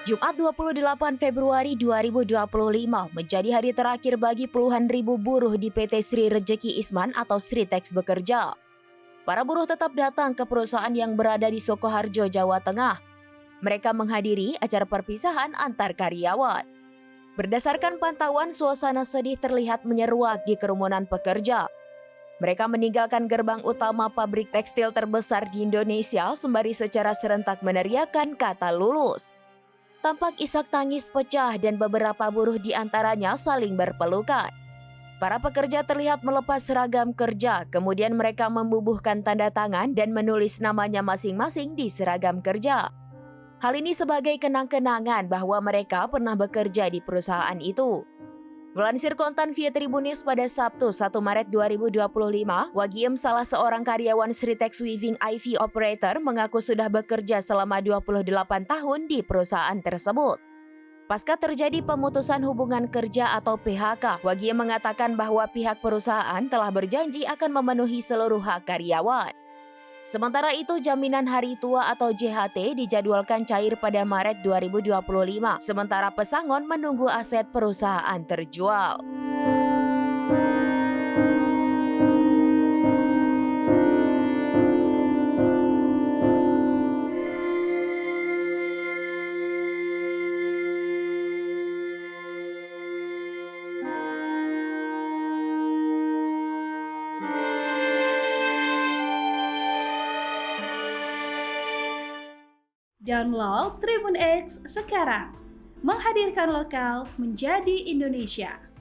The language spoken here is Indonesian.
Jumat 28 Februari 2025 menjadi hari terakhir bagi puluhan ribu buruh di PT Sri Rejeki Isman atau Sritex bekerja. Para buruh tetap datang ke perusahaan yang berada di Sukoharjo, Jawa Tengah. Mereka menghadiri acara perpisahan antar karyawan. Berdasarkan pantauan, suasana sedih terlihat menyeruak di kerumunan pekerja. Mereka meninggalkan gerbang utama pabrik tekstil terbesar di Indonesia sembari secara serentak meneriakkan kata lulus. Tampak isak tangis pecah dan beberapa buruh di antaranya saling berpelukan. Para pekerja terlihat melepas seragam kerja, kemudian mereka membubuhkan tanda tangan dan menulis namanya masing-masing di seragam kerja. Hal ini sebagai kenang-kenangan bahwa mereka pernah bekerja di perusahaan itu. Melansir konten via Tribunis pada Sabtu 1 Maret 2025, Wagiem, salah seorang karyawan Sritex Weaving IV Operator, mengaku sudah bekerja selama 28 tahun di perusahaan tersebut. Pasca terjadi pemutusan hubungan kerja atau PHK, Wagiem mengatakan bahwa pihak perusahaan telah berjanji akan memenuhi seluruh hak karyawan. Sementara itu, jaminan hari tua atau JHT dijadwalkan cair pada Maret 2025, sementara pesangon menunggu aset perusahaan terjual. Download Tribun X sekarang, menghadirkan lokal menjadi Indonesia.